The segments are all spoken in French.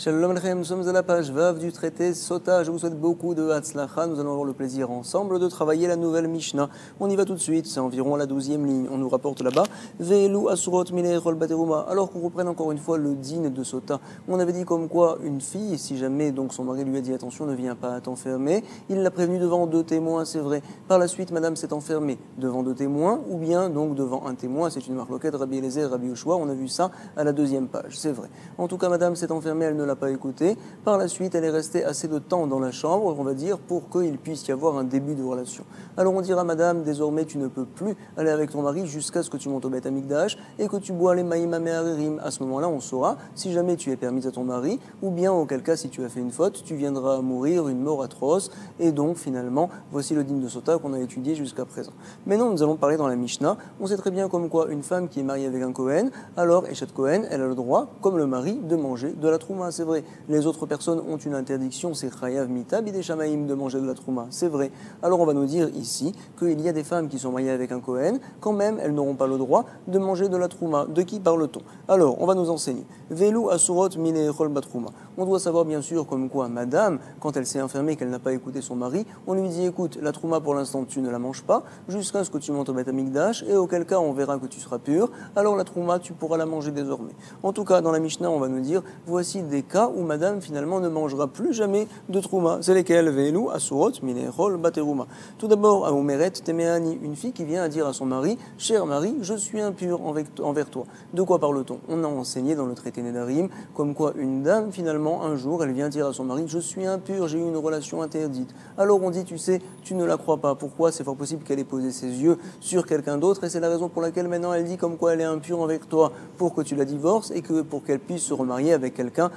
Shalom Aleichem, nous sommes à la page Vav du traité Sota. Je vous souhaite beaucoup de Hatzlacha. Nous allons avoir le plaisir ensemble de travailler la nouvelle Mishnah. On y va tout de suite, c'est environ à la 12e ligne. On nous rapporte là-bas Ve'elu Asurot Mineirol Bateruma. Alors qu'on reprenne encore une fois le din de Sota. On avait dit comme quoi une fille, si jamais donc son mari lui a dit attention, ne viens pas t'enfermer, il l'a prévenu devant 2 témoins, c'est vrai. Par la suite, madame s'est enfermée devant 2 témoins ou bien donc devant un témoin. C'est une marloquette Rabbi Eliezer, Rabbi Yoshua. On a vu ça à la 2e page, c'est vrai. En tout cas, madame s'est enfermée, elle ne l'a pas écouté. Par la suite, elle est restée assez de temps dans la chambre, on va dire, pour qu'il puisse y avoir un début de relation. Alors on dira, madame, désormais tu ne peux plus aller avec ton mari jusqu'à ce que tu montes au Beth Amikdash et que tu bois les maïm améharim. À ce moment-là, on saura si jamais tu es permise à ton mari ou bien auquel cas, si tu as fait une faute, tu viendras mourir une mort atroce. Et donc, finalement, voici le din de Sota qu'on a étudié jusqu'à présent. Maintenant, nous allons parler dans la Mishnah. On sait très bien comme quoi une femme qui est mariée avec un Kohen, alors Eshet Kohen, elle a le droit, comme le mari, de manger de la trouma, c'est vrai. Les autres personnes ont une interdiction, c'est Chayav Mita Bidei Shamaim de manger de la trouma, c'est vrai. Alors on va nous dire ici qu'il y a des femmes qui sont mariées avec un Kohen, quand même elles n'auront pas le droit de manger de la trouma. De qui parle-t-on? Alors on va nous enseigner. Velu Asurot Mineirol Batrouma. On doit savoir bien sûr comme quoi madame, quand elle s'est enfermée, qu'elle n'a pas écouté son mari, on lui dit écoute, la trouma pour l'instant tu ne la manges pas, jusqu'à ce que tu montes au Beth Amikdash, et auquel cas on verra que tu seras pur, alors la trouma tu pourras la manger désormais. En tout cas dans la Mishnah on va nous dire voici des cas où madame finalement ne mangera plus jamais de trouma. C'est lesquels? Ve'elu asurot mineirol bateruma. Tout d'abord, à Omeret Temeani, une fille qui vient à dire à son mari, cher mari, je suis impur envers toi. De quoi parle-t-on? On a enseigné dans le traité Nedarim, comme quoi une dame finalement un jour elle vient dire à son mari, je suis impur, j'ai eu une relation interdite. Alors on dit, tu sais, tu ne la crois pas. Pourquoi? C'est fort possible qu'elle ait posé ses yeux sur quelqu'un d'autre et c'est la raison pour laquelle maintenant elle dit comme quoi elle est impure avec toi pour que tu la divorces et que pour qu'elle puisse se remarier avec quelqu'un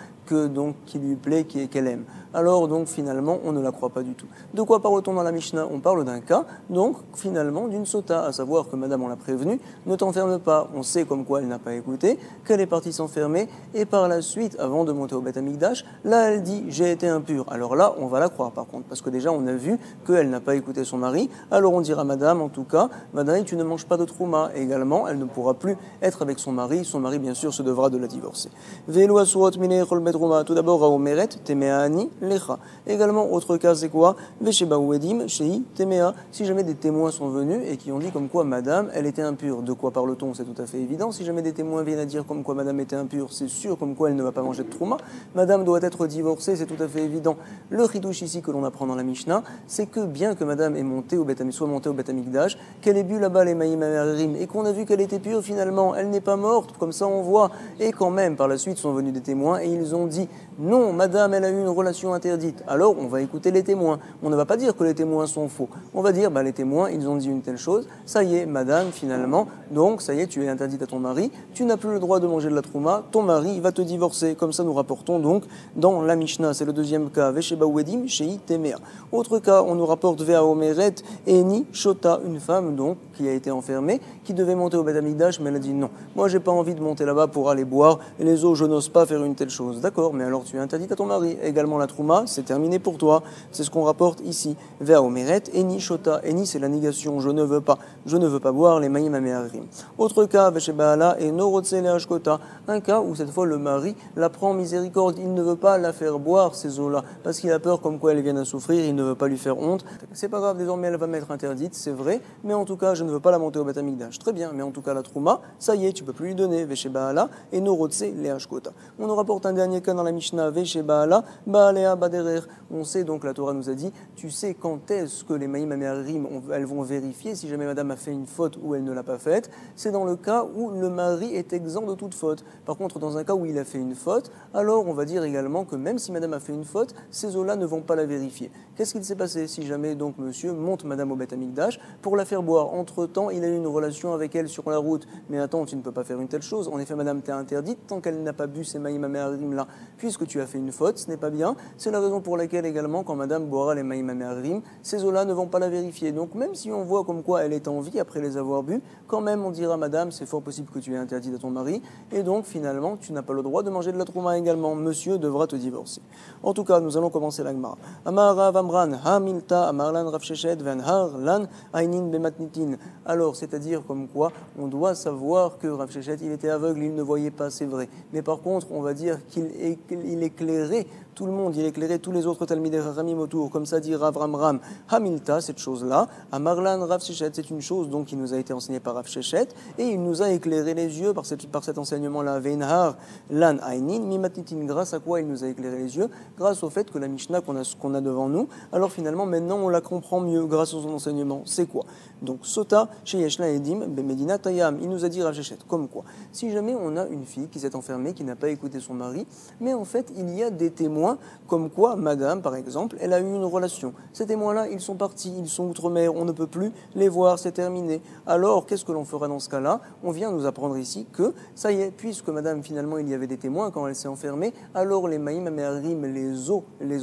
qui lui plaît, qu'elle aime. Alors donc finalement on ne la croit pas du tout. De quoi parle-t-on dans la Mishnah? On parle d'un cas donc finalement d'une sota, à savoir que madame on l'a prévenue, ne t'enferme pas. On sait comme quoi elle n'a pas écouté, qu'elle est partie s'enfermer et par la suite avant de monter au Beth Amikdash, là elle dit j'ai été impure. Alors là on va la croire par contre parce que déjà on a vu qu'elle n'a pas écouté son mari. Alors on dira madame en tout cas, madame tu ne manges pas de trouma. Et également elle ne pourra plus être avec son mari bien sûr se devra de la divorcer. Ve'elu asurot mineirol bateruma. Tout d'abord, Raomeret, Temeani, Lecha. Également, autre cas, c'est quoi? Vesheba Wedim, Shei, Temea. Si jamais des témoins sont venus et qui ont dit comme quoi madame, elle était impure. De quoi parle-t-on? C'est tout à fait évident. Si jamais des témoins viennent à dire comme quoi madame était impure, c'est sûr comme quoi elle ne va pas manger de trouma. Madame doit être divorcée, c'est tout à fait évident. Le chidouche ici que l'on apprend dans la Mishnah, c'est que bien que madame est montée au Beth Amikdash, qu'elle ait bu là-bas les maïm améharim et qu'on a vu qu'elle était pure finalement, elle n'est pas morte, comme ça on voit. Et quand même, par la suite, sont venus des témoins et ils ont dit non, madame, elle a eu une relation interdite. Alors, on va écouter les témoins. On ne va pas dire que les témoins sont faux. On va dire, les témoins, ils ont dit une telle chose. Ça y est, madame, finalement, donc, ça y est, tu es interdite à ton mari. Tu n'as plus le droit de manger de la trouma. Ton mari va te divorcer. Comme ça, nous rapportons donc dans la Mishnah. C'est le deuxième cas. Vesheba Wedim, Shei Temea. Autre cas, on nous rapporte Vea Omeret, Eni Shota, une femme, donc, qui a été enfermée, qui devait monter au Beth Amikdash, mais elle a dit non. Moi, j'ai pas envie de monter là-bas pour aller boire les eaux. Je n'ose pas faire une telle chose. D'accord, mais alors tu es interdite à ton mari. Également la trouma, c'est terminé pour toi. C'est ce qu'on rapporte ici. Vea Omeret, Eni Shota. Eni, c'est la négation. Je ne veux pas. Je ne veux pas boire les maïm améharim. Autre cas, Veshebaala et Norotse Leashkota. Un cas où cette fois le mari la prend en miséricorde. Il ne veut pas la faire boire ces eaux-là parce qu'il a peur comme quoi elle vienne à souffrir. Il ne veut pas lui faire honte. C'est pas grave, désormais elle va m'être interdite, c'est vrai. Mais en tout cas, je ne veux pas la monter au Beth Amikdash. Très bien, mais en tout cas la trouma, ça y est, tu peux plus lui donner. Veshebaala et Norotse Leashkota. On nous rapporte un dernier cas dans la Mishnah, Veshebaala, Baalea Baderer. On sait donc, la Torah nous a dit, tu sais quand est-ce que les maïm améharim, elles vont vérifier si jamais madame a fait une faute ou elle ne l'a pas faite. C'est dans le cas où le mari est exempt de toute faute. Par contre, dans un cas où il a fait une faute, alors on va dire également que même si madame a fait une faute, ces eaux-là ne vont pas la vérifier. Qu'est-ce qu'il s'est passé si jamais donc monsieur monte madame au Beth Amikdash pour la faire boire? Entre-temps, il a eu une relation avec elle sur la route. Mais attends, tu ne peux pas faire une telle chose. En effet, madame t'est interdite tant qu'elle n'a pas bu ces maïm améharim là. Puisque tu as fait une faute, ce n'est pas bien. C'est la raison pour laquelle également, quand madame boira les maïm amérim, ces eaux-là ne vont pas la vérifier. Donc même si on voit comme quoi elle est en vie après les avoir bu, quand même on dira madame, c'est fort possible que tu aies interdit à ton mari, et donc finalement tu n'as pas le droit de manger de la trouma également. Monsieur devra te divorcer. En tout cas, nous allons commencer la Gemara. Amar Rav Amran, Hamilta, Amarlan Rav Sheshet, Venhar, Lan, Ainin Bematnitin. Alors, c'est-à-dire comme quoi on doit savoir que Rav Sheshet, il était aveugle, il ne voyait pas, c'est vrai. Mais par contre, on va dire qu'il éclairait tout le monde, il éclairait tous les autres Talmidei Chachamim autour, comme ça dit Rav Amram. Hamilta, cette chose-là, Amarlan Rav Sheshet, c'est une chose donc qui nous a été enseignée par Rav Sheshet, et il nous a éclairé les yeux par cet enseignement-là. Venhar, Lan, Ainin, Mimatnitin. Grâce à quoi il nous a éclairé les yeux? Grâce au fait que la Mishnah qu'on a devant nous, alors finalement, maintenant, on la comprend mieux grâce à son enseignement. C'est quoi? Donc, Sota, chez Yeshla Edim, Bemedina Tayam, il nous a dit Rav Sheshet, comme quoi? Si jamais on a une fille qui s'est enfermée, qui n'a pas écouté son mari, mais en fait, il y a des témoins, comme quoi, madame, par exemple, elle a eu une relation. Ces témoins-là, ils sont partis, ils sont outre-mer, on ne peut plus les voir, c'est terminé. Alors, qu'est-ce que l'on fera dans ce cas-là? On vient nous apprendre ici que, ça y est, puisque madame, finalement, il y avait des témoins quand elle s'est enfermée, alors les maïm amérim, les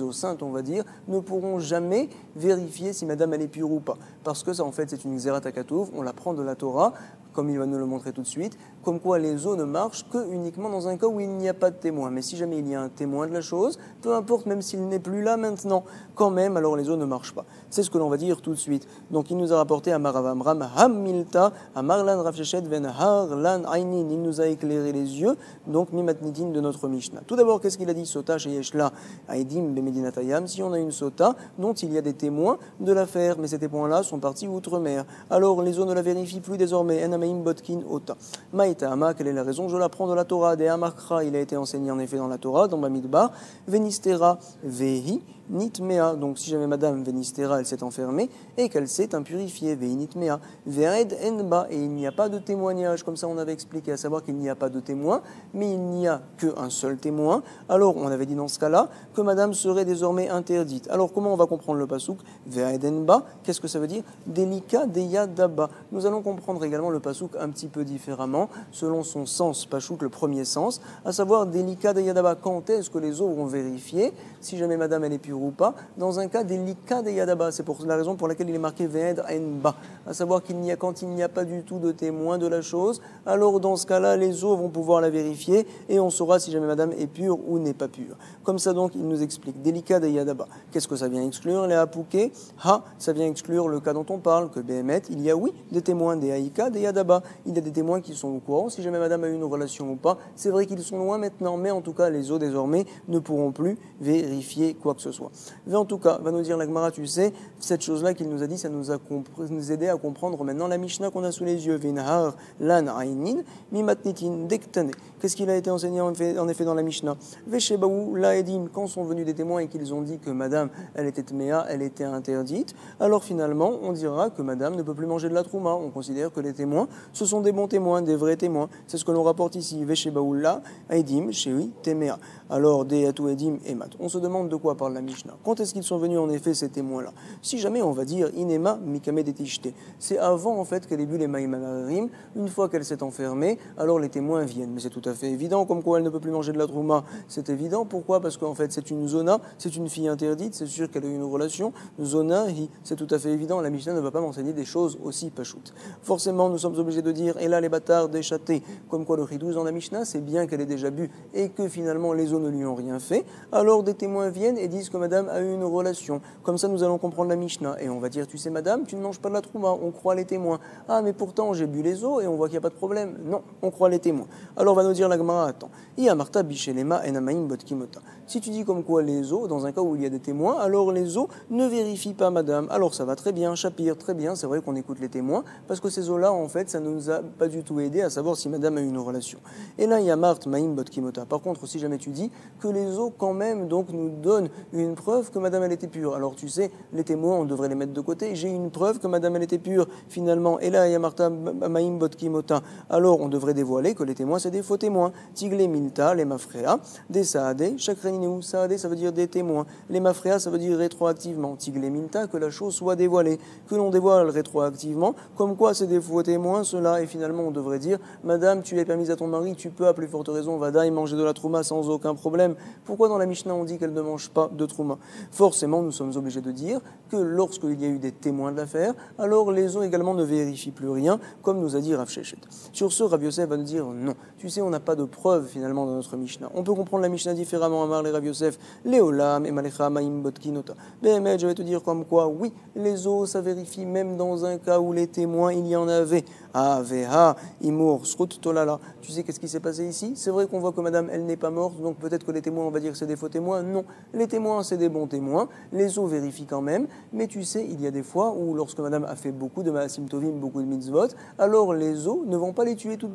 eaux saintes, on va dire, ne pourront jamais vérifier si madame elle est pure ou pas. Parce que ça, en fait, c'est une xérat akatouv, on l'apprend de la Torah, comme il va nous le montrer tout de suite, comme quoi les eaux ne marchent que uniquement dans un cas où il n'y a pas de témoin. Mais si jamais il y a un témoin de la chose, peu importe, même s'il n'est plus là maintenant, quand même, alors les eaux ne marchent pas. C'est ce que l'on va dire tout de suite. Donc il nous a rapporté à Maravamram, Hamilta, à Marlan Rav Sheshet, Ven Harlan Ainin, il nous a éclairé les yeux, donc Mimatnitin de notre Mishnah. Tout d'abord, qu'est-ce qu'il a dit? Sota chez Yeshla, Aidim Bemedinatayam, si on a une sota dont il y a des témoins de l'affaire, mais ces témoins-là sont partis outre-mer. Alors les eaux ne la vérifient plus désormais. Botkin Ota. Maïtama, quelle est la raison? Je l'apprends de la Torah. De Amakra, il a été enseigné en effet dans la Torah, dans Bamidbar. Venistera Vehi Nitmea. Donc si jamais madame Venistera, elle s'est enfermée et qu'elle s'est impurifiée. Vehi Nitmea. Vered Enba. Et il n'y a pas de témoignage, comme ça on avait expliqué, à savoir qu'il n'y a pas de témoin, mais il n'y a qu'un seul témoin. Alors on avait dit dans ce cas-là que madame serait désormais interdite. Alors comment on va comprendre le pasouk? Vered Enba, qu'est-ce que ça veut dire? Delika Deya Daba. Nous allons comprendre également le pasouk un petit peu différemment, selon son sens, pachouk, le premier sens, à savoir délicat de yadaba. Quand est-ce que les eaux vont vérifier si jamais madame elle est pure ou pas? Dans un cas délicat de yadaba, c'est pour la raison pour laquelle il est marqué ve'ed enba, à savoir quand il n'y a pas du tout de témoin de la chose, alors dans ce cas-là, les eaux vont pouvoir la vérifier et on saura si jamais madame est pure ou n'est pas pure. Comme ça donc, il nous explique délicat de yadaba. Qu'est-ce que ça vient exclure? Les apouké, ha, ça vient exclure le cas dont on parle, que Béhémet, il y a oui des témoins des haïka, des yadaba. Il y a des témoins qui sont au courant, si jamais madame a eu une relation ou pas. C'est vrai qu'ils sont loin maintenant, mais en tout cas, les eaux désormais ne pourront plus vérifier quoi que ce soit. Mais en tout cas, va nous dire la Gemara, tu sais, cette chose-là qu'il nous a dit, ça nous a aidé à comprendre maintenant la Mishnah qu'on a sous les yeux. Vinhar, lan, ainin, mimatnitin, dektane. Qu'est-ce qu'il a été enseigné en effet dans la Mishnah? Veshebaou, laedim, quand sont venus des témoins et qu'ils ont dit que madame, elle était tméa, elle était interdite, alors finalement, on dira que madame ne peut plus manger de la trouma. On considère que les témoins, ce sont des bons témoins, des vrais témoins. C'est ce que l'on rapporte ici. Veshebaoula, Aidim, Shewi, Temea. Alors, Deatu, Aidim, Emat. On se demande de quoi parle la Mishnah. Quand est-ce qu'ils sont venus en effet ces témoins-là? Si jamais on va dire Inema, Mikame Detishte. C'est avant en fait qu'elle ait bu les Maïmanarim. Une fois qu'elle s'est enfermée, alors les témoins viennent. Mais c'est tout à fait évident, comme quoi elle ne peut plus manger de la trouma. C'est évident. Pourquoi? Parce qu'en fait c'est une zona, c'est une fille interdite, c'est sûr qu'elle a eu une relation. Zona, c'est tout à fait évident. La Mishnah ne va pas m'enseigner des choses aussi pachoutes. Forcément, nous sommes obligés de dire, et là les bâtards déchatés, comme quoi le ridouze dans la Mishnah, c'est bien qu'elle ait déjà bu et que finalement les eaux ne lui ont rien fait. Alors des témoins viennent et disent que madame a eu une relation. Comme ça, nous allons comprendre la Mishnah. Et on va dire, tu sais madame, tu ne manges pas de la trouma, on croit les témoins. Ah, mais pourtant j'ai bu les eaux et on voit qu'il n'y a pas de problème. Non, on croit les témoins. Alors va nous dire la Gemara, attends. Marta bichelema enamaim botkimota. Si tu dis comme quoi les eaux, dans un cas où il y a des témoins, alors les eaux ne vérifient pas madame. Alors ça va très bien, Shapir, très bien, c'est vrai qu'on écoute les témoins, parce que ces eaux-là, en fait, ça ne nous a pas du tout aidé à savoir si madame a eu une relation. Et là, il y a Marthe Maïm Botkimota. Par contre, si jamais tu dis que les eaux, quand même, donc, nous donnent une preuve que madame, elle était pure. Alors, tu sais, les témoins, on devrait les mettre de côté. J'ai une preuve que madame, elle était pure, finalement. Et là, il y a Marthe Maïm Botkimota. Alors, on devrait dévoiler que les témoins, c'est des faux témoins. Tiglé Milta, les Mafréa, des Saadé, Chakrenineu. Saadé, ça veut dire des témoins. Les Mafréa, ça veut dire rétroactivement. Tiglé Milta, que la chose soit dévoilée. Que l'on dévoile rétroactivement, comme quoi c'est des faux témoins, cela, et finalement on devrait dire, madame, tu es permise à ton mari, tu peux à plus forte raison, vadaï, manger de la trouma sans aucun problème. Pourquoi dans la Mishnah on dit qu'elle ne mange pas de trouma? Forcément, nous sommes obligés de dire que lorsqu'il y a eu des témoins de l'affaire, alors les eaux également ne vérifient plus rien, comme nous a dit Rav Shechet. Sur ce, Rav Yosef va nous dire non. Tu sais, on n'a pas de preuve finalement dans notre Mishnah. On peut comprendre la Mishnah différemment, Amar les Rav Yosef, Léolam et Malecha Maim Botkinota. Béhémet, je vais te dire comme quoi, oui, les eaux, ça vérifie même dans un cas où les témoins, il y en avait. Ah, Veha, Imour, Srut Tolala. Tu sais qu'est-ce qui s'est passé ici? C'est vrai qu'on voit que madame, elle n'est pas morte, donc peut-être que les témoins, on va dire que c'est des faux témoins. Non, les témoins, c'est des bons témoins. Les eaux vérifient quand même. Mais tu sais, il y a des fois où, lorsque madame a fait beaucoup de Maasim Tovim, beaucoup de mitzvot, alors les eaux ne vont pas la tuer tout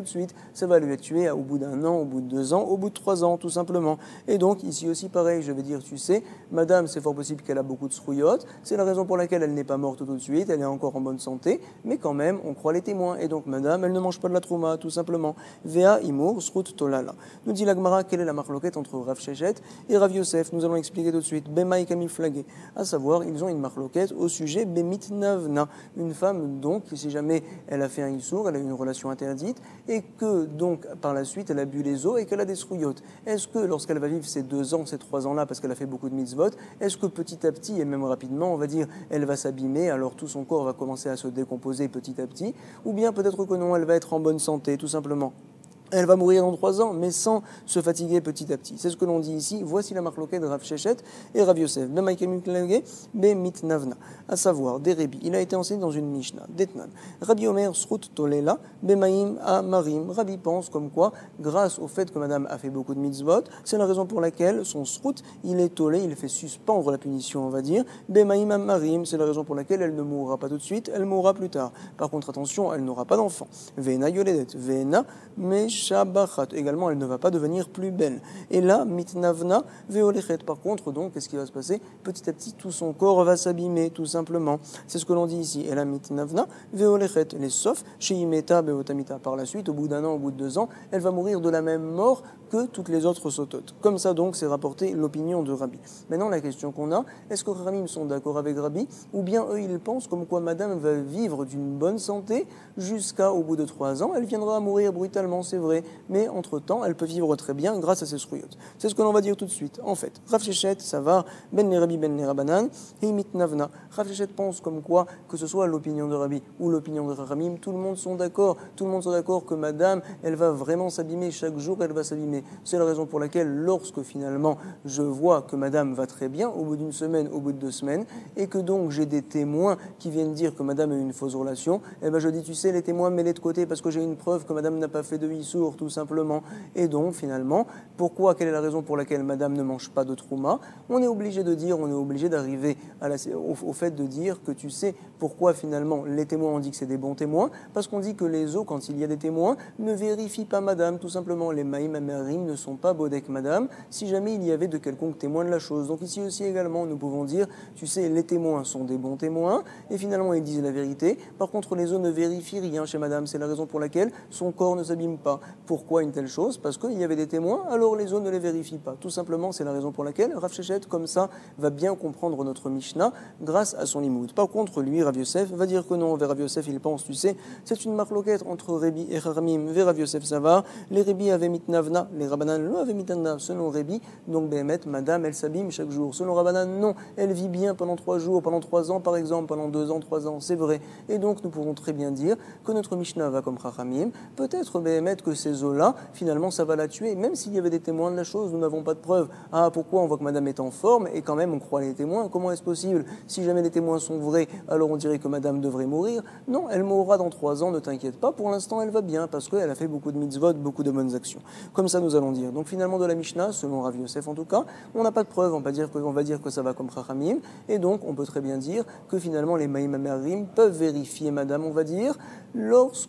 de suite. Ça va lui tuer au bout d'un an, au bout de 2 ans, au bout de 3 ans, tout simplement. Et donc, ici aussi, pareil, je vais dire, tu sais, madame, c'est fort possible qu'elle a beaucoup de srouillottes. C'est la raison pour laquelle elle n'est pas morte tout de suite. Elle est encore en bonne santé. Mais quand même, on croit les témoins. Et donc, madame, elle ne mange pas de la trouma, tout simplement. Vea imur srut tolala. Nous dit l'Agmara, quelle est la marloquette entre Rav Shechet et Rav Yosef? Nous allons expliquer tout de suite. Bema et Camille Flagué. À savoir, ils ont une marloquette au sujet Bemit Navna. Une femme, donc, si jamais elle a fait un issour, elle a eu une relation interdite, et que, donc, par la suite, elle a bu les eaux et qu'elle a des srouillottes. Est-ce que, lorsqu'elle va vivre ces 2 ans, ces 3 ans-là, parce qu'elle a fait beaucoup de mitzvot, est-ce que petit à petit, et même rapidement, on va dire, elle va s'abîmer, alors tout son corps va commencer à se décomposer petit à petit, ou bien peut-être que non, elle va être en bonne santé, tout simplement. Elle va mourir dans 3 ans, mais sans se fatiguer petit à petit. C'est ce que l'on dit ici. Voici la marloquette de Rav Shechet et Rav Yosef. À savoir, des Rébi. Il a été enseigné dans une Mishnah. Detnan. Rabbi Omer srut tolela, bemaim a marim. Rabbi pense comme quoi, grâce au fait que madame a fait beaucoup de mitzvot, c'est la raison pour laquelle son srut, il est tolé, il fait suspendre la punition, on va dire. Bemaim a marim, c'est la raison pour laquelle elle ne mourra pas tout de suite, elle mourra plus tard. Par contre, attention, elle n'aura pas d'enfant. Vena yoledet. Vena, mais Shabachat. Également, elle ne va pas devenir plus belle. Et là, mitnavna veolechet. Par contre, donc, qu'est-ce qui va se passer? Petit à petit, tout son corps va s'abîmer, tout simplement. C'est ce que l'on dit ici. Et là, mitnavna veolechet. Les sauf chez Imeta beotamita. Par la suite, au bout d'un an, au bout de 2 ans, elle va mourir de la même mort que toutes les autres sototes. Comme ça, donc, c'est rapporté l'opinion de Rabbi. Maintenant, la question qu'on a, est-ce que Ramim sont d'accord avec Rabbi? Ou bien eux, ils pensent comme quoi madame va vivre d'une bonne santé jusqu'à, au bout de 3 ans, elle viendra à mourir brutalement, c'est vrai, mais entre-temps, elle peut vivre très bien grâce à ses srouillottes. C'est ce que l'on va dire tout de suite. En fait, Rav Shechet, ça va, ben les Rabbi, ben les Rabanan, et mitnavna. Rav Shechet pense comme quoi, que ce soit l'opinion de Rabbi ou l'opinion de Ramim, tout le monde sont d'accord. Tout le monde sont d'accord que madame, elle va vraiment s'abîmer, chaque jour elle va s'abîmer. C'est la raison pour laquelle, lorsque finalement je vois que madame va très bien, au bout d'une semaine, au bout de 2 semaines, et que donc j'ai des témoins qui viennent dire que madame a eu une fausse relation, eh ben je dis, tu sais, les témoins, mets-les de côté parce que j'ai une preuve que madame n'a pas fait de issour, tout simplement. Et donc, finalement, pourquoi, quelle est la raison pour laquelle madame ne mange pas de trouma? On est obligé de dire, on est obligé d'arriver au fait de dire que tu sais pourquoi finalement les témoins ont dit que c'est des bons témoins, parce qu'on dit que les eaux, quand il y a des témoins, ne vérifient pas madame, tout simplement. Les maïm amérim ne sont pas bodek madame, si jamais il y avait de quelconque témoin de la chose. Donc ici aussi également, nous pouvons dire, tu sais, les témoins sont des bons témoins, et finalement ils disent la vérité. Par contre, les eaux ne vérifient rien chez madame, c'est la raison pour laquelle son corps ne s'abîme pas. Pourquoi une telle chose? Parce qu'il y avait des témoins, alors les eaux ne les vérifient pas. Tout simplement, c'est la raison pour laquelle Rav Shechet, comme ça, va bien comprendre notre Mishnah grâce à son limoud. Par contre, lui, Rav Yosef, va dire que non. Vers Rav Yosef, il pense, tu sais, c'est une marloquette entre Rébi et Haramim. Vers Rav Yosef, ça va. Les Rébi avaient mitnavna, les Rabbanan lo avaient mitnavna. Selon Rébi, donc Béhémet, madame, elle s'abîme chaque jour. Selon Rabbanan, non, elle vit bien pendant 3 jours, pendant 3 ans, par exemple, pendant 2 ans, 3 ans, c'est vrai. Et donc, nous pouvons très bien dire que notre Mishnah va comme Haramim. Peut-être, Béhémet, que ces eaux-là, finalement, ça va la tuer. Même s'il y avait des témoins de la chose, nous n'avons pas de preuves. Ah, pourquoi on voit que madame est en forme et quand même on croit les témoins? Comment est-ce possible? Si jamais les témoins sont vrais, alors on dirait que madame devrait mourir. Non, elle mourra dans 3 ans, ne t'inquiète pas. Pour l'instant, elle va bien parce qu'elle a fait beaucoup de mitzvot, beaucoup de bonnes actions. Comme ça, nous allons dire. Donc finalement, de la Mishnah, selon Rav Yosef en tout cas, on n'a pas de preuves. On va dire que ça va comme Chachamim. Et donc, on peut très bien dire que finalement, les Maïm Amérim peuvent vérifier madame, on va dire,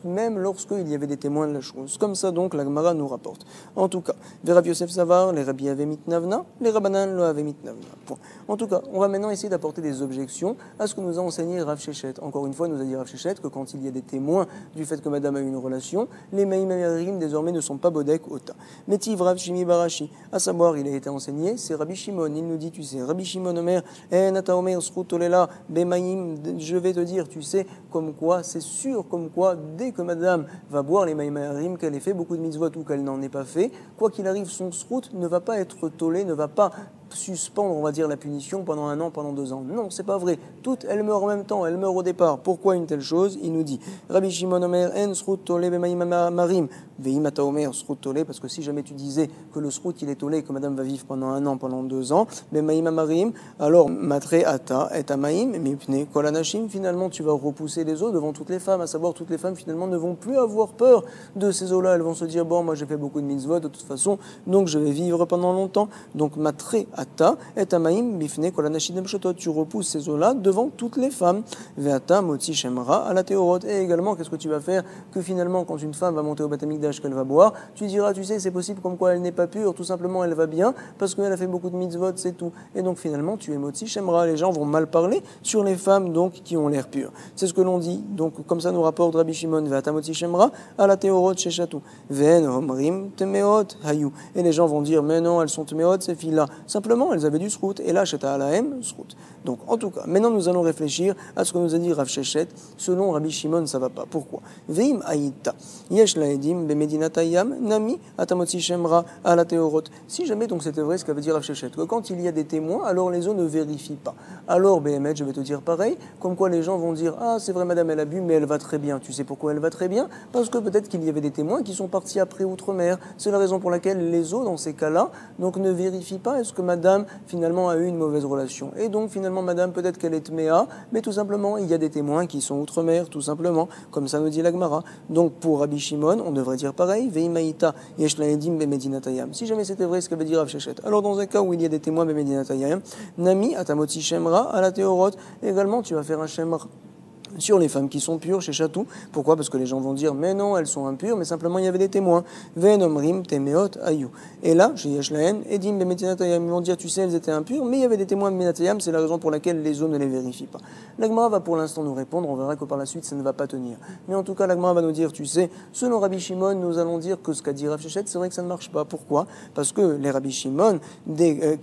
même lorsqu'il y avait des témoins de la chose. Comme ça, donc, la Gemara nous rapporte. En tout cas, Rav Yosef Savar, les Rabbi avaient mitnavna, les Rabbanan lo avaient mitnavna. Point. En tout cas, on va maintenant essayer d'apporter des objections à ce que nous a enseigné Rav Shechet. Encore une fois, nous a dit Rav Shechet que quand il y a des témoins du fait que madame a eu une relation, les Maïm Amérim désormais ne sont pas bodek ota. Metiv Rav Shimi Barashi, à savoir, il a été enseigné, c'est Rabbi Shimon. Il nous dit, tu sais, Rabbi Shimon Omer, Nata Omer Srutolela, Bemaïm, je vais te dire, tu sais, comme quoi, c'est sûr, comme quoi, dès que madame va boire les Maïm Amérim, qu'elle est fait beaucoup de mitzvot ou qu'elle n'en ait pas fait, quoi qu'il arrive, son srout ne va pas être tolé, ne va pas suspendre, on va dire, la punition pendant 1 an, pendant 2 ans. Non, c'est pas vrai. Toutes, elles meurent en même temps, elles meurent au départ. Pourquoi une telle chose? Il nous dit, Rabbi Shimon Omer, en srout tolé bemaim marim, veimata Omer srout tolé, parce que si jamais tu disais que le srout il est tolé, que madame va vivre pendant 1 an, pendant 2 ans, bemaim marim, alors matre ata et amaim, mipne kolanashim, finalement tu vas repousser les eaux devant toutes les femmes, à savoir toutes les femmes finalement ne vont plus avoir peur de ces eaux-là, elles vont se dire, bon, moi j'ai fait beaucoup de mitzvot de toute façon, donc je vais vivre pendant longtemps, donc matre ata et amaim bifne kolanashim pshotot, tu repousses ces eaux-là devant toutes les femmes, veata motzi shemra à la théorot, et également qu'est-ce que tu vas faire que finalement quand une femme va monter au Beth Amikdash qu'elle va boire, tu diras, tu sais, c'est possible comme quoi elle n'est pas pure, tout simplement elle va bien parce qu'elle a fait beaucoup de mitzvot, c'est tout, et donc finalement tu es motzi shemra, les gens vont mal parler sur les femmes donc qui ont l'air pures, c'est ce que l'on dit, donc comme ça nous rapporte Rabbi Shimon, veata motzi shemra à la théorot sheshatu, ven homrim temeot hayu, et les gens vont dire, mais non, elles sont temeot ces filles-là, simplement elles avaient du srout, et là sheta alahem srout. Donc en tout cas, maintenant nous allons réfléchir à ce que nous a dit Rav Sheshet, selon Rabbi Shimon ça va pas, pourquoi? Veim aïta, yesh laedim bemedinatayam nami atamotzi shemra à la théorot, si jamais donc c'était vrai ce qu'avait dit Rav Sheshet, que quand il y a des témoins, alors les eaux ne vérifient pas, alors Béhémet, je vais te dire pareil, comme quoi les gens vont dire, ah c'est vrai madame elle a bu mais elle va très bien, tu sais pourquoi elle va très bien? Parce que peut-être qu'il y avait des témoins qui sont partis après outre-mer, c'est la raison pour laquelle les eaux dans ces cas-là donc ne vérifient pas est-ce que madame finalement a eu une mauvaise relation, et donc finalement madame peut-être qu'elle est tméa, mais tout simplement il y a des témoins qui sont outre-mer, tout simplement, comme ça nous dit la Gemara. Donc pour Rabbi Shimon, on devrait dire pareil, veimaïta yesh laedim bemedinatayam, si jamais c'était vrai ce qu'avait dit Rav Sheshet, alors dans un cas où il y a des témoins bemedinatayam, nami atamotzi shemra à la théorot, également tu vas faire un shemra sur les femmes qui sont pures chez Chatou. Pourquoi? Parce que les gens vont dire, mais non, elles sont impures, mais simplement il y avait des témoins. Venomrim temeot ayu. Et là, chez Yashlaen, Edim bemetinatayam, ils vont dire, tu sais, elles étaient impures, mais il y avait des témoins bemetinatayam, c'est la raison pour laquelle les eaux ne les vérifient pas. L'Agmara va pour l'instant nous répondre, on verra que par la suite ça ne va pas tenir. Mais en tout cas, l'Agmara va nous dire, tu sais, selon Rabbi Shimon, nous allons dire que ce qu'a dit Rav Sheshet, c'est vrai que ça ne marche pas. Pourquoi? Parce que les Rabbi Shimon, les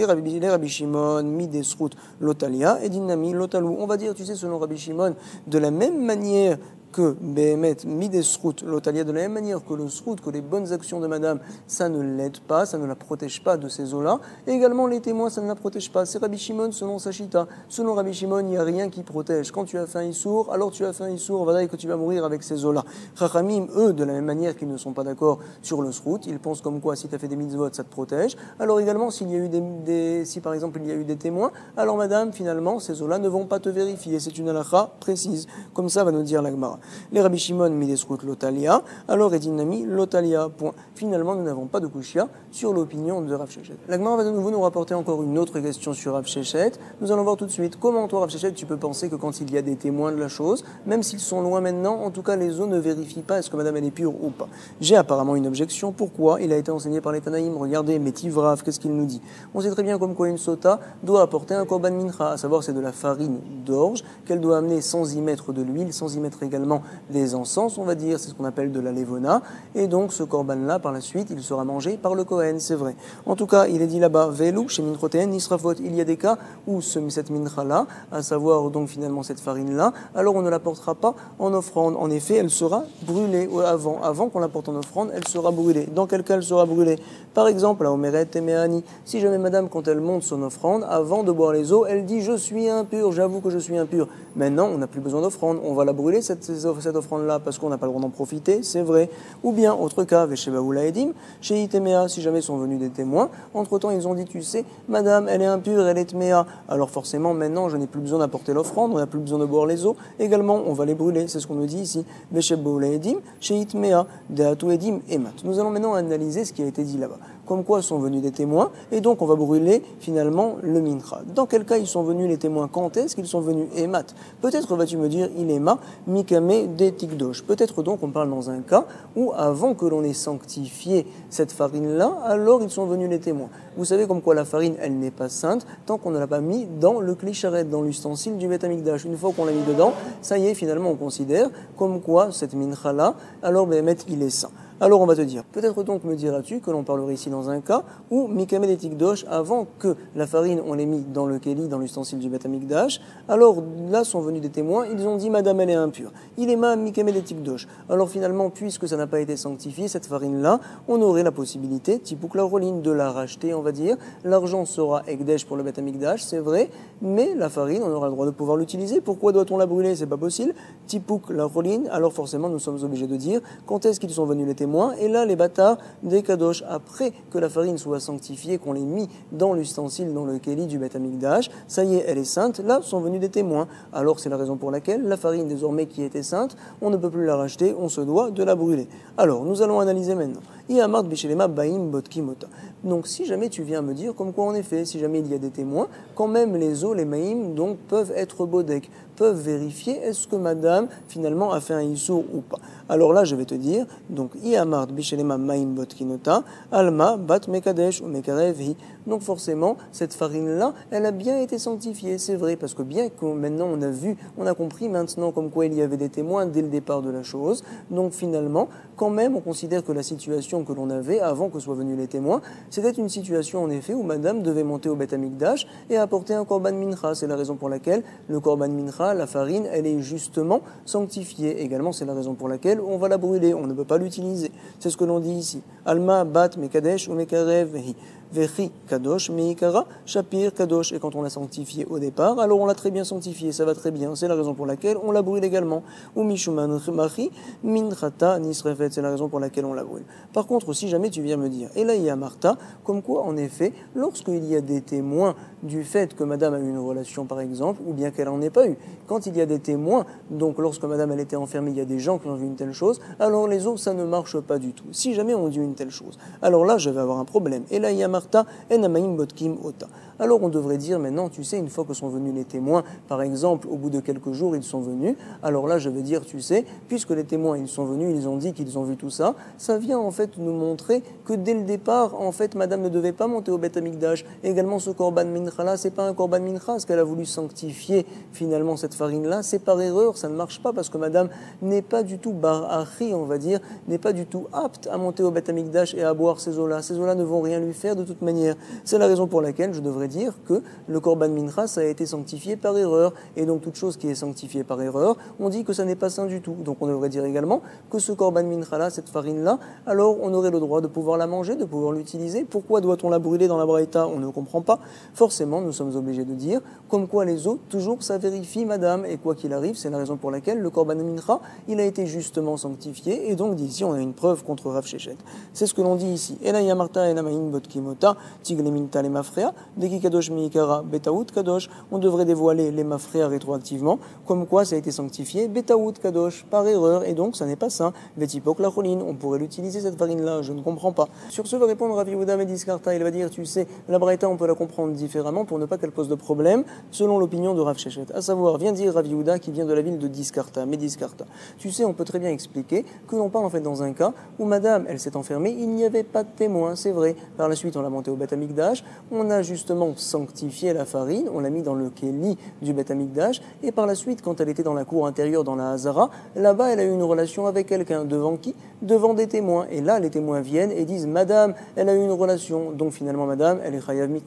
Rabbi Shimon, midesrut lotalia, et dinami lotalou. On va dire, tu sais, selon Rabbi Shimon, de la même manière que Béhémet, midesrut, l'otalia, de la même manière que le srout, que les bonnes actions de madame, ça ne l'aide pas, ça ne la protège pas de ces eaux-là. Et également, les témoins, ça ne la protège pas. C'est Rabbi Shimon selon Sachita. Selon Rabbi Shimon, il n'y a rien qui protège. Quand tu as fait un issour, alors tu as fait un issour, voilà, et que tu vas mourir avec ces eaux-là. Chachamim, eux, de la même manière qu'ils ne sont pas d'accord sur le srout, ils pensent comme quoi, si tu as fait des mitzvot, ça te protège. Alors également, s'il y a eu si par exemple il y a eu des témoins, alors madame, finalement, ces eaux-là ne vont pas te vérifier. C'est une halakha précise. Comme ça va nous dire la Gemara. Les Rabbi Shimon midesrut lotalia, alors edinami lotalia. Point. Finalement, nous n'avons pas de kushia sur l'opinion de Rav Sheshet. La Gemara va de nouveau nous rapporter encore une autre question sur Rav Sheshet. Nous allons voir tout de suite comment toi, Rav Sheshet, tu peux penser que quand il y a des témoins de la chose, même s'ils sont loin maintenant, en tout cas les eaux ne vérifient pas est-ce que madame elle est pure ou pas. J'ai apparemment une objection. Pourquoi? Il a été enseigné par les Tanaïm. Regardez, Métivrav, qu'est-ce qu'il nous dit? On sait très bien comme quoi une sota doit apporter un korban mincha, à savoir c'est de la farine d'orge qu'elle doit amener sans y mettre de l'huile, sans y mettre également des encens, on va dire, c'est ce qu'on appelle de la levona, et donc ce korban-là, par la suite, il sera mangé par le Kohen, c'est vrai. En tout cas, il est dit là-bas, Velu, chez Minchotéen, Nisrafot, il y a des cas où cette mincha-là, à savoir donc finalement cette farine-là, alors on ne la portera pas en offrande. En effet, elle sera brûlée avant qu'on la porte en offrande, elle sera brûlée. Dans quel cas elle sera brûlée? Par exemple, à Omeret Temeani, si jamais madame, quand elle monte son offrande, avant de boire les eaux, elle dit, je suis impure, j'avoue que je suis impure. Maintenant, on n'a plus besoin d'offrande, on va la brûler, cette offrande-là, parce qu'on n'a pas le droit d'en profiter, c'est vrai. Ou bien, autre cas, Veshebaoula Edim, chez Itéméa, si jamais sont venus des témoins, entre-temps, ils ont dit, tu sais, madame, elle est impure, elle est Tméa. Alors forcément, maintenant, je n'ai plus besoin d'apporter l'offrande, on n'a plus besoin de boire les eaux. Également, on va les brûler, c'est ce qu'on nous dit ici. Veshebaoula Edim, chez Itéméa, Deatu Edim, Emat. Nous allons maintenant analyser ce qui a été dit là-bas. Comme quoi sont venus des témoins, et donc on va brûler finalement le mincha. Dans quel cas ils sont venus les témoins? Quand est-ce qu'ils sont venus? Emat. Peut-être vas-tu me dire, il est ma, mikame de tikdosh. Peut-être donc on parle dans un cas où avant que l'on ait sanctifié cette farine-là, alors ils sont venus les témoins. Vous savez comme quoi la farine, elle n'est pas sainte tant qu'on ne l'a pas mis dans le kli sharet, dans l'ustensile du Beth Amikdash. Une fois qu'on l'a mis dedans, ça y est, finalement on considère comme quoi cette mincha-là, alors Béhémet, il est saint. Alors on va te dire, peut-être donc me diras-tu que l'on parlerait ici dans un cas où Mikame des Tikdosh, avant que la farine on l'ait mis dans le keli, dans l'ustensile du Beth Amikdash, alors là sont venus des témoins, ils ont dit madame elle est impure. Il est ma Mikame des Tikdosh. Alors finalement, puisque ça n'a pas été sanctifié, cette farine-là, on aurait la possibilité, Tipouk la roline, de la racheter, on va dire. L'argent sera Ekdesh pour le Beth Amikdash, c'est vrai, mais la farine, on aura le droit de pouvoir l'utiliser. Pourquoi doit-on la brûler? C'est pas possible. Tipouk la roline, alors forcément nous sommes obligés de dire quand est-ce qu'ils sont venus les témoins. Et là, les bâtards des Kadosh, après que la farine soit sanctifiée, qu'on l'ait mis dans l'ustensile, dans le keli du Beth Amikdash, ça y est, elle est sainte, là sont venus des témoins. Alors c'est la raison pour laquelle la farine désormais qui était sainte, on ne peut plus la racheter, on se doit de la brûler. Alors, nous allons analyser maintenant. Iamart bishelema baim botkimota. Donc, si jamais tu viens me dire, comme quoi en effet, si jamais il y a des témoins, quand même les os, les maïm, donc peuvent être bodek, peuvent vérifier est-ce que madame finalement a fait un issour ou pas. Alors là, je vais te dire, donc Iamart bishelema maim botkinota, alma bat mekadesh ou mekarevhi. Donc forcément, cette farine-là, elle a bien été sanctifiée, c'est vrai, parce que bien que maintenant on a vu, on a compris maintenant comme quoi il y avait des témoins dès le départ de la chose, donc finalement, quand même, on considère que la situation que l'on avait avant que soient venus les témoins, c'était une situation en effet où madame devait monter au Beth Amikdash et apporter un korban mincha. C'est la raison pour laquelle le korban mincha, la farine, elle est justement sanctifiée. Également, c'est la raison pour laquelle on va la brûler, on ne peut pas l'utiliser. C'est ce que l'on dit ici. Alma bat mekadesh ou mekarev vehi. Vechi kadosh meikara shapir kadosh. Et quand on l'a sanctifié au départ, alors on l'a très bien sanctifié, ça va très bien. C'est la raison pour laquelle on la brûle également. Ou mishuman machi minchata nisrefet. C'est la raison pour laquelle on la brûle. Par contre, si jamais tu viens me dire, et là il y a Martha, comme quoi en effet, lorsqu'il y a des témoins du fait que madame a eu une relation par exemple, ou bien qu'elle n'en ait pas eu, quand il y a des témoins, donc lorsque madame elle était enfermée, il y a des gens qui ont vu une telle chose, alors les autres ça ne marche pas du tout. Si jamais on dit une telle chose, alors là je vais avoir un problème. Et là il y a Martha, enamaim botkim ota. Alors on devrait dire maintenant, tu sais, une fois que sont venus les témoins, par exemple, au bout de quelques jours, ils sont venus, alors là je vais dire, tu sais, puisque les témoins ils sont venus, ils ont dit qu'ils ont vu tout ça, ça vient en fait nous montrer que dès le départ, en fait, madame ne devait pas monter au Beth Amikdash. Également ce korban mincha là, c'est pas un korban mincha, ce qu'elle a voulu sanctifier finalement cette farine là, c'est par erreur, ça ne marche pas parce que madame n'est pas du tout bar achi, on va dire, n'est pas du tout apte à monter au Beth Amikdash et à boire ces eaux-là. Ces eaux-là ne vont rien lui faire de toute manière. C'est la raison pour laquelle je devrais dire que le korban mincha ça a été sanctifié par erreur. Et donc toute chose qui est sanctifiée par erreur, on dit que ça n'est pas saint du tout. Donc on devrait dire également que ce korban mincha là, cette farine là, alors on aurait le droit de pouvoir la manger, de pouvoir l'utiliser. Pourquoi doit-on la brûler dans la braïta? On ne comprend pas. Forcément, nous sommes obligés de dire comme quoi les eaux, toujours ça vérifie madame. Et quoi qu'il arrive, c'est la raison pour laquelle le korban mincha, il a été justement sanctifié. Et donc d'ici, on a une preuve contre Rav Shechet. C'est ce que l'on dit ici. Ela Marta enamain botkimota tigleminta les mafrea deki kadosh miikara betaout kadosh. On devrait dévoiler les mafrea rétroactivement, comme quoi ça a été sanctifié betaout kadosh par erreur. Et donc ça n'est pas saint. Vetipok la choline, on pourrait l'utiliser cette farine-là. Je ne comprends pas. Sur ce va répondre Rav Yehuda Mediskarta. Il va dire, tu sais, la braïta on peut la comprendre différemment pour ne pas qu'elle pose de problème, selon l'opinion de Rav Shechet. À savoir, vient dire Rav Yehuda qui vient de la ville de Diskarta, Mediskarta. Tu sais, on peut très bien expliquer que l'on parle en fait dans un cas où madame, elle s'est enfermée, il n'y avait pas de témoin, c'est vrai. Par la suite, on l'a montée au Beth Amikdash, on a justement sanctifié la farine, on l'a mis dans le keli du Beth Amikdash, et par la suite, quand elle était dans la cour intérieure, dans la Hazara, là-bas, elle a eu une relation avec quelqu'un. Devant qui? Devant des témoins. Et là, les témoins viennent et disent, madame, elle a eu une relation. Donc finalement, madame, elle est chayav mit.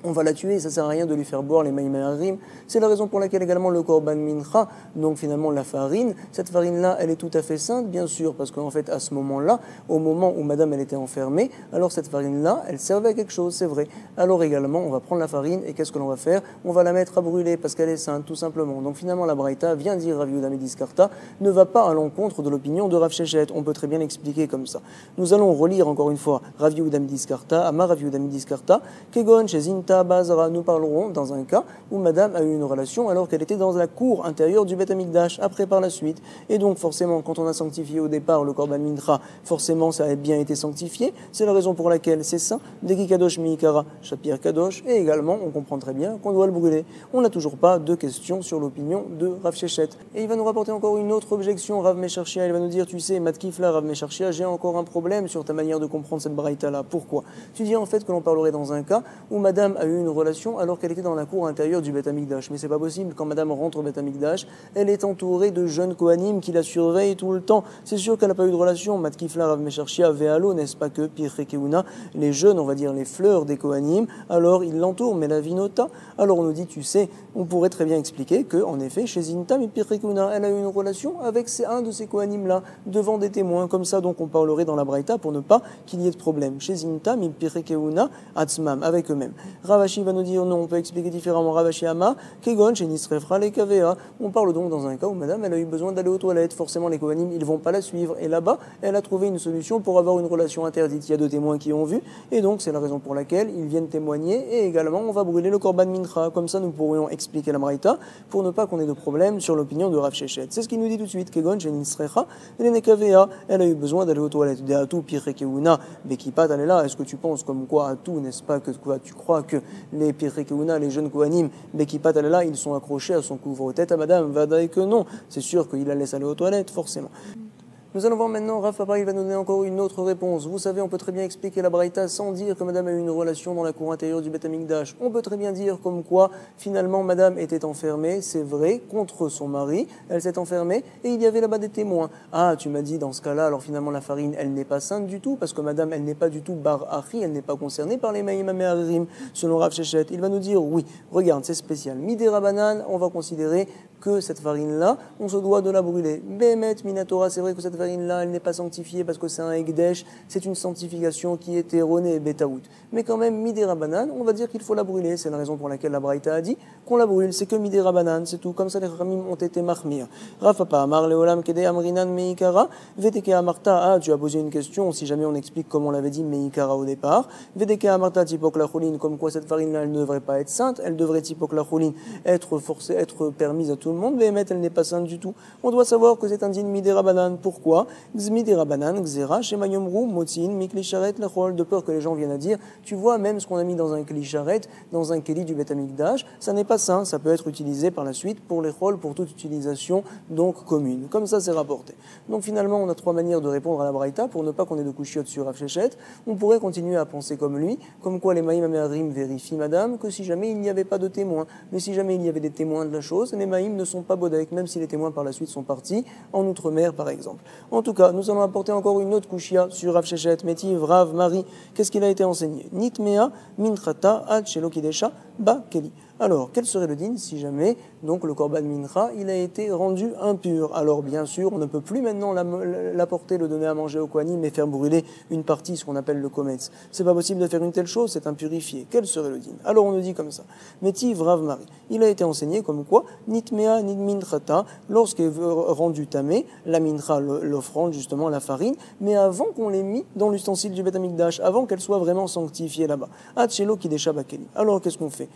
On va la tuer, ça ne sert à rien de lui faire boire les maïmarim. C'est la raison pour laquelle également le korban mincha, donc finalement la farine, cette farine-là, elle est tout à fait sainte, bien sûr, parce qu'en fait, à ce moment-là, au moment où madame, elle était enfermée, alors cette farine-là, elle servait à quelque chose, c'est vrai. Alors également, on va prendre la farine et qu'est-ce que l'on va faire? On va la mettre à brûler parce qu'elle est sainte, tout simplement. Donc finalement, la braïta vient dire Rav Yehuda Mediskarta, ne va pas à l'encontre de l'opinion de Rav Shechet. On peut très bien l'expliquer comme ça. Nous allons relire encore une fois Rav Yehuda Mediskarta, Amar Rav Yehuda Mediskarta, Kegon Shezinta Bazara. Nous parlerons dans un cas où madame a eu une relation alors qu'elle était dans la cour intérieure du Beth Amikdash, après par la suite. Et donc forcément, quand on a sanctifié au départ le korban mincha, forcément ça a bien été sanctifié. C'est la raison pour laquelle c'est saint. Deki kadosh miikara shapir kadosh. Et également, on comprend très bien qu'on doit le brûler. On n'a toujours pas de questions sur l'opinion de Rav Shechet. Et il va nous rapporter encore une autre objection, Rav Mesharchia. Il va nous dire, tu sais, Matkifla, Rav Mesharchia, j'ai encore un problème sur ta manière de comprendre cette braïta là. Pourquoi? Tu dis en fait que l'on parlerait dans un cas où madame madame a eu une relation alors qu'elle était dans la cour intérieure du Beth Amikdash. Mais c'est pas possible, quand madame rentre au Beth Amikdash, elle est entourée de jeunes Kohanim qui la surveillent tout le temps. C'est sûr qu'elle n'a pas eu de relation. Matkifla Rav Mesharchia Vealo, n'est-ce pas que Pirche Keuna, les jeunes, on va dire les fleurs des Kohanim, alors ils l'entourent, mais la Vinota. Alors on nous dit, tu sais, on pourrait très bien expliquer que, en effet, chez Zintam et Pirche Keuna, elle a eu une relation avec un de ces Kohanim-là, devant des témoins, comme ça, donc on parlerait dans la Braïta pour ne pas qu'il y ait de problème. Chez Zintam et Pirche Keuna, Atzmam, avec eux-mêmes. Ravashi va nous dire, non, on peut expliquer différemment. Ravashi Ama, Kegon, chez Nisrefra, les Kavea. On parle donc dans un cas où madame, elle a eu besoin d'aller aux toilettes. Forcément, les Kohanim, ils ne vont pas la suivre. Et là-bas, elle a trouvé une solution pour avoir une relation interdite. Il y a deux témoins qui ont vu. Et donc, c'est la raison pour laquelle ils viennent témoigner. Et également, on va brûler le Korban Mincha. Comme ça, nous pourrions expliquer la Braïta pour ne pas qu'on ait de problème sur l'opinion de Rav Shechet. C'est ce qu'il nous dit tout de suite. Kegon, chez Nisrecha, les Nekavea. Elle a eu besoin d'aller aux toilettes. De Atou, Pirkeuna, Bekipat, elle est là. Est-ce que tu penses comme quoi Atou, n'est-ce pas que quoi, tu crois que les Pirkeuna, les jeunes Kohanim, Bekipat, elle est là, ils sont accrochés à son couvre-tête à madame? Vadaï que non. C'est sûr qu'il la laisse aller aux toilettes, forcément. Nous allons voir maintenant, Rav Papa, il va nous donner encore une autre réponse. Vous savez, on peut très bien expliquer la Braïta sans dire que madame a eu une relation dans la cour intérieure du Beth Amikdash. On peut très bien dire comme quoi, finalement, madame était enfermée, c'est vrai, contre son mari. Elle s'est enfermée et il y avait là-bas des témoins. Ah, tu m'as dit, dans ce cas-là, alors finalement, la farine, elle n'est pas sainte du tout, parce que madame, elle n'est pas du tout bar achi, elle n'est pas concernée par les maïm améharim, selon Rav Shechet. Il va nous dire, oui, regarde, c'est spécial. Midera banane, on va considérer que cette farine-là, on se doit de la brûler. Behemet minatora, c'est vrai que cette farine-là, elle n'est pas sanctifiée parce que c'est un ekdesh, c'est une sanctification qui est erronée, betaout. Mais quand même, midera banane, on va dire qu'il faut la brûler. C'est la raison pour laquelle la Braïta a dit qu'on la brûle. C'est que midera banane, c'est tout. Comme ça, les Ramim ont été mahmir. Rav Papa Amar leolam kede amrinan meikara, veteke amarta. Ah, tu as posé une question, si jamais on explique comme on l'avait dit, meikara au départ. Veteke amarta tipok la choline, comme quoi cette farine-là, elle ne devrait pas être sainte, elle devrait tipok la choline être forcée, être permise à tout le monde. Behemet, elle n'est pas sainte du tout. On doit savoir que c'est un din midera banane. Pourquoi? Midera banane, gzera, shemayomru, motzin, mikli sharet, lechol, de peur que les gens viennent à dire, tu vois, même ce qu'on a mis dans un kli sharet, dans un keli du Beth Amikdash, ça n'est pas sain, ça peut être utilisé par la suite pour les chol, pour toute utilisation donc commune. Comme ça, c'est rapporté. Donc finalement, on a trois manières de répondre à la Braïta pour ne pas qu'on ait de couchiottes sur Rav Shechet. On pourrait continuer à penser comme lui, comme quoi les maïm améharim vérifient, madame, que si jamais il n'y avait pas de témoins. Mais si jamais il y avait des témoins de la chose, les maïm ne sont pas bodek, même si les témoins par la suite sont partis en outre-mer, par exemple. En tout cas, nous allons apporter encore une autre kushia sur Rav Shechet, Métiv, Rav, Marie. Qu'est-ce qu'il a été enseigné? Nitmea, minchata, ad shelokidesha, ba keli. Alors, quel serait le din si jamais donc le korban mincha il a été rendu impur? Alors bien sûr, on ne peut plus maintenant l'apporter, le donner à manger au kohanim et faire brûler une partie, ce qu'on appelle le kometz. C'est pas possible de faire une telle chose, c'est impurifié. Quel serait le din? Alors on nous dit comme ça. Métiv Rav Mari. Il a été enseigné comme quoi nitmea nit minchata, lorsqu'est rendu tamé la mincha, l'offrande justement la farine, mais avant qu'on l'ait mis dans l'ustensile du Beth Amikdash, avant qu'elle soit vraiment sanctifiée là-bas. Atchelo ki desha bakeli. Alors qu'est-ce qu'on fait?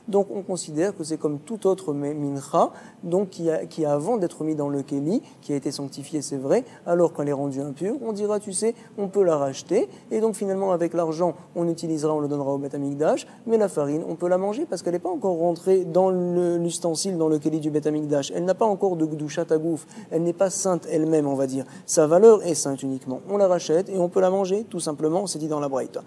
Donc on considère que c'est comme tout autre mincha, donc qui a avant d'être mis dans le keli, qui a été sanctifié, c'est vrai, alors qu'elle est rendue impure, on dira, tu sais, on peut la racheter, et donc finalement avec l'argent, on le donnera au Beth Amikdash, mais la farine, on peut la manger parce qu'elle n'est pas encore rentrée dans l'ustensile, dans le keli du Beth Amikdash. Elle n'a pas encore de gdushat agouf, elle n'est pas sainte elle-même, on va dire. Sa valeur est sainte uniquement. On la rachète et on peut la manger, tout simplement, c'est dit dans la Braïta.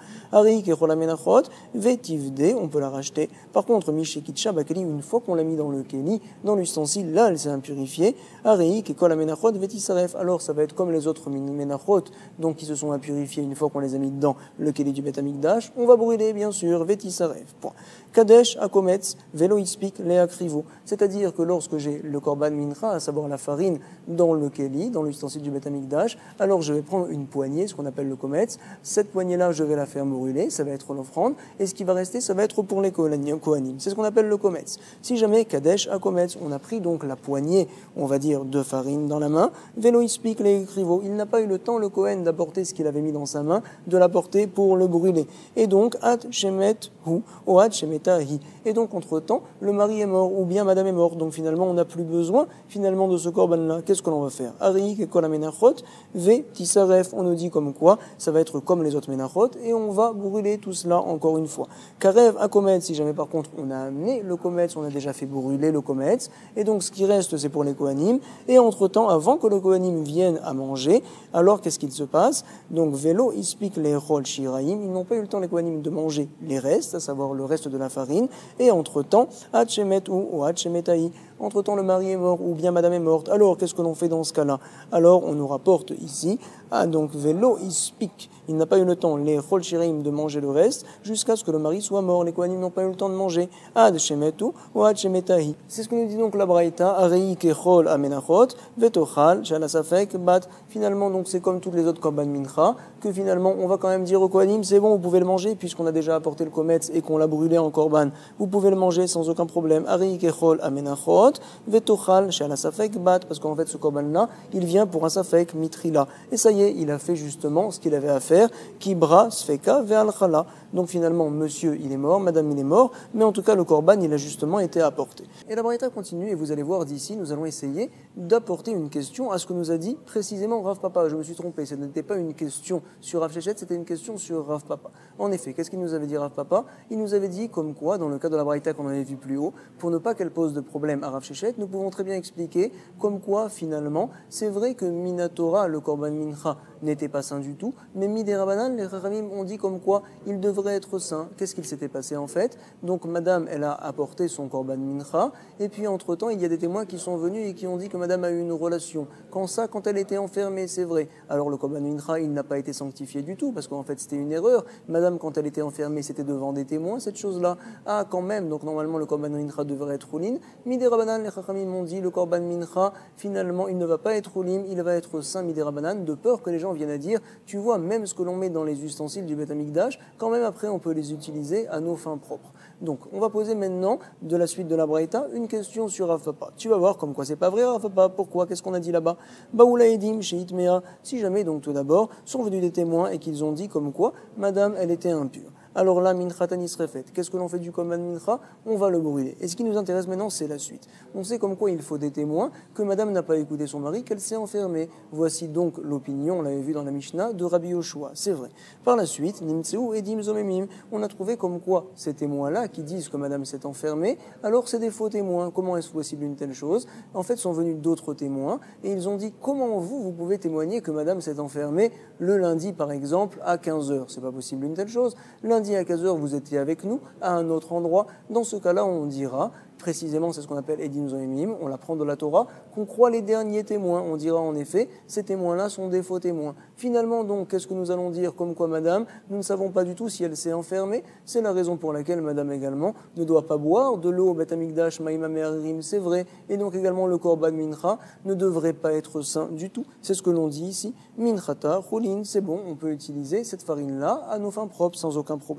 On peut la racheter. Par contre, Mishekitcha Bakeli, une fois qu'on l'a mis dans le keli, dans l'ustensile, là, elle s'est impurifiée. Areik et Kol Amenachot Vetisaref. Alors, ça va être comme les autres Menachot, donc qui se sont impurifiés une fois qu'on les a mis dans le keli du Beth Amikdash. On va brûler, bien sûr, Vetisaref. Point. Kadesh, Akometz, Velo Ispik, Lea Krivo. C'est-à-dire que lorsque j'ai le Korban Mincha, à savoir la farine, dans le keli, dans l'ustensile du Beth Amikdash, alors je vais prendre une poignée, ce qu'on appelle le Kometz. Cette poignée-là, je vais la faire brûler, ça va être l'offrande. Et ce qui va rester, ça va être pour les Kohanim. C'est ce qu'on appelle le Kometz. Si jamais Kadesh a Kometz, on a pris donc la poignée, on va dire, de farine dans la main, Velo Ispik les Krivo, il n'a pas eu le temps, le Kohen, d'apporter ce qu'il avait mis dans sa main, de l'apporter pour le brûler. Et donc, Ad Shemet Hu, ou Ad Shemet Shemetahi. Et donc, entre-temps, le mari est mort, ou bien madame est morte. Donc, finalement, on n'a plus besoin, finalement, de ce korban-là. Qu'est-ce que l'on va faire? Ari, Kekol Amenachot, Ve, Tisaref. On nous dit comme quoi, ça va être comme les autres Menachot, et on va brûler tout cela encore une fois. Karev, un Kometz, si jamais par contre, on a amené le Kometz, on a déjà fait brûler le Kometz, et donc, ce qui reste, c'est pour les Kohanim. Et entre-temps, avant que le Kohanim vienne à manger, alors qu'est-ce qu'il se passe? Donc, Vélo, Ispik, les Rol, Shiraim, ils n'ont pas eu le temps, les Kohanim, de manger les restes, à savoir le reste de la farine, et entre-temps, Hachemet ou Hachemetaï, entre-temps le mari est mort ou bien madame est morte. Alors, qu'est-ce que l'on fait dans ce cas-là? Alors, on nous rapporte ici, donc Vélo, Ispik, il n'a pas eu le temps, les Chol Shirim, de manger le reste, jusqu'à ce que le mari soit mort. Les Kohanim n'ont pas eu le temps de manger. Ad Shemetu ou Ad Shemetahi. C'est ce que nous dit donc la Braïta, Arei Kechol Amenachot, Vetochal, Shalasafek, Bat. Finalement, donc c'est comme toutes les autres Korban Mincha, que finalement, on va quand même dire au Kohanim, c'est bon, vous pouvez le manger, puisqu'on a déjà apporté le Kometz et qu'on l'a brûlé en Korban. Vous pouvez le manger sans aucun problème. Arei Kechol Amenachot, Vetochal, Shalasafek, Bat. Parce qu'en fait, ce Korban-là, il vient pour un Safek, Mitrila. Et ça y est, il a fait justement ce qu'il avait à faire, Kibra, Sfeka, Ve'al-Chala. Donc finalement, monsieur, il est mort, madame, il est mort, mais en tout cas, le Korban, il a justement été apporté. Et la Braïta continue, et vous allez voir d'ici, nous allons essayer d'apporter une question à ce que nous a dit précisément Rav Papa. Je me suis trompé, ce n'était pas une question sur Rav Shechet, c'était une question sur Rav Papa. En effet, qu'est-ce qu'il nous avait dit Rav Papa? Il nous avait dit comme quoi, dans le cas de la Braïta qu'on avait vu plus haut, pour ne pas qu'elle pose de problème à Rav Shechet, nous pouvons très bien expliquer comme quoi, finalement, c'est vrai que Minatora, le Korban Mincha, n'était pas saint du tout, mais Midérabanan, les Chachamim ont dit comme quoi il devrait être saint. Qu'est-ce qu'il s'était passé en fait? Donc madame, elle a apporté son Korban Mincha, et puis entre-temps, il y a des témoins qui sont venus et qui ont dit que madame a eu une relation. Quand elle était enfermée, c'est vrai. Alors le Korban Mincha, il n'a pas été sanctifié du tout, parce qu'en fait c'était une erreur. Madame, quand elle était enfermée, c'était devant des témoins, cette chose-là. Ah, quand même, donc normalement le Korban Mincha devrait être Rouline. Midérabanan, les Chachamim ont dit, le Korban Mincha, finalement, il ne va pas être Roulim, il va être saint Midérabanan, de peur que les gens viennent à dire, tu vois, même ce que l'on met dans les ustensiles du Beth Amikdash, quand même après on peut les utiliser à nos fins propres. Donc on va poser maintenant, de la suite de la Braïta, une question sur Rav Papa. Tu vas voir comme quoi c'est pas vrai Rav Papa, pourquoi? Qu'est-ce qu'on a dit là-bas? Baoula Edim, chez Itmea, si jamais donc tout d'abord sont venus des témoins et qu'ils ont dit comme quoi madame elle était impure. Alors là, Minchatanis serait faite. Qu'est-ce que l'on fait du Korban Mincha? On va le brûler. Et ce qui nous intéresse maintenant, c'est la suite. On sait comme quoi il faut des témoins, que madame n'a pas écouté son mari, qu'elle s'est enfermée. Voici donc l'opinion, on l'avait vu dans la Mishnah, de Rabbi Yoshua. C'est vrai. Par la suite, Nimtseu Edim Zomemim, on a trouvé comme quoi ces témoins-là, qui disent que madame s'est enfermée, alors c'est des faux témoins. Comment est-ce possible une telle chose? En fait, sont venus d'autres témoins, et ils ont dit, comment vous pouvez témoigner que madame s'est enfermée le lundi, par exemple, à 15h? C'est pas possible une telle chose. Lundi à 15h, vous étiez avec nous à un autre endroit. Dans ce cas-là, on dira, précisément, c'est ce qu'on appelle Edim Zoemim, on l'apprend de la Torah, qu'on croit les derniers témoins. On dira en effet, ces témoins-là sont des faux témoins. Finalement, donc, qu'est-ce que nous allons dire comme quoi madame, nous ne savons pas du tout si elle s'est enfermée. C'est la raison pour laquelle madame également ne doit pas boire de l'eau au Beth Amikdash, Maïma Me'arim, c'est vrai. Et donc également le Korban Mincha ne devrait pas être saint du tout. C'est ce que l'on dit ici. Minchata, Choulin, c'est bon, on peut utiliser cette farine-là à nos fins propres sans aucun problème.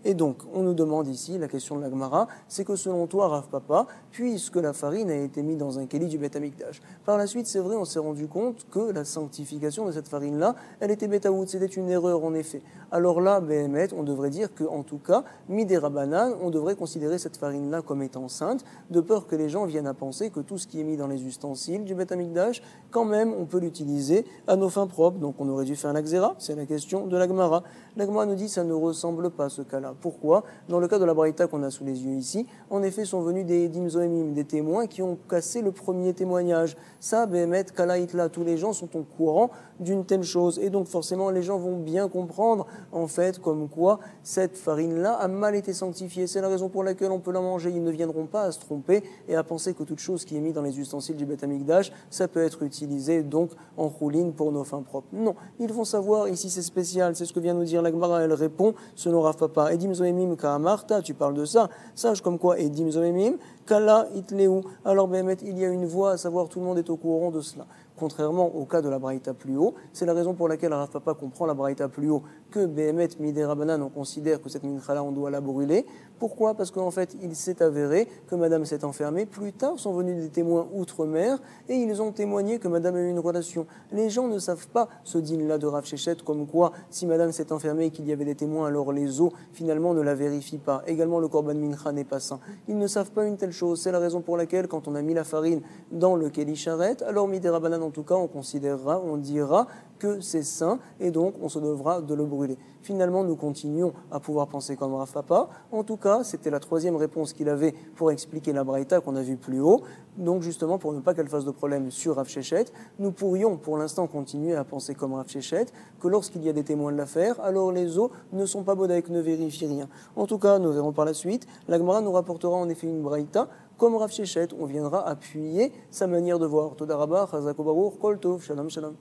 Et donc, on nous demande ici, la question de la Gemara, c'est que selon toi, Rav Papa, puisque la farine a été mise dans un kéli du Beth Amikdash. Par la suite, c'est vrai, on s'est rendu compte que la sanctification de cette farine-là, elle était betaout, c'était une erreur en effet. Alors là, Behemet, on devrait dire que, en tout cas, midérabanan, on devrait considérer cette farine-là comme étant sainte, de peur que les gens viennent à penser que tout ce qui est mis dans les ustensiles du Beth Amikdash, quand même, on peut l'utiliser à nos fins propres. Donc, on aurait dû faire la xéra, c'est la question de la Gemara. La Gemara nous dit ça ne ressemble pas ce cas-là. Pourquoi? Dans le cas de la Braïta qu'on a sous les yeux ici, en effet, sont venus des Edim Zoemim, des témoins qui ont cassé le premier témoignage. Ça, Behemet, Kalaïtla, tous les gens sont au courant d'une telle chose. Et donc, forcément, les gens vont bien comprendre, en fait, comme quoi cette farine-là a mal été sanctifiée. C'est la raison pour laquelle on peut la manger. Ils ne viendront pas à se tromper et à penser que toute chose qui est mise dans les ustensiles du Beth Amikdash, ça peut être utilisé, donc, en rouline pour nos fins propres. Non. Ils vont savoir, ici, c'est spécial. C'est ce que vient nous dire la Gemara. Elle répond, selon Rav Papa, Edim Zoemim Ka'amarta, tu parles de ça. Sache comme quoi, Edim Zoemim, Kala Itleu. Alors, Behemet, il y a une voie, à savoir tout le monde est au courant de cela. contrairement au cas de la braïta plus haut. C'est la raison pour laquelle Rav Papa comprend la braïta plus haut que Behemet Midei Rabbanan, on considère que cette mincha-là, on doit la brûler. Pourquoi? Parce qu'en fait, il s'est avéré que madame s'est enfermée. Plus tard sont venus des témoins outre-mer et ils ont témoigné que madame a eu une relation. Les gens ne savent pas ce din-là de Rav Shechet, comme quoi, si madame s'est enfermée et qu'il y avait des témoins, alors les os, finalement, ne la vérifient pas. Également, le korban mincha n'est pas saint. Ils ne savent pas une telle chose. C'est la raison pour laquelle, quand on a mis la farine dans le keli charret, alors midei Rabbanan, en tout cas, on considérera, on dira que c'est saint et donc on se devra de le brûler. Finalement, nous continuons à pouvoir penser comme Rav Papa. En tout cas, c'était la troisième réponse qu'il avait pour expliquer la braïta qu'on a vue plus haut. Donc justement, pour ne pas qu'elle fasse de problème sur Rav Shechet, nous pourrions pour l'instant continuer à penser comme Rav Shechet, que lorsqu'il y a des témoins de l'affaire, alors les os ne sont pas bodaïques, ne vérifient rien. En tout cas, nous verrons par la suite. La Gemara nous rapportera en effet une braïta. Comme Rav Shechet, on viendra appuyer sa manière de voir. Toda Rabba, Chazak U'Baruch, Kol Tov, Shalom Shalom.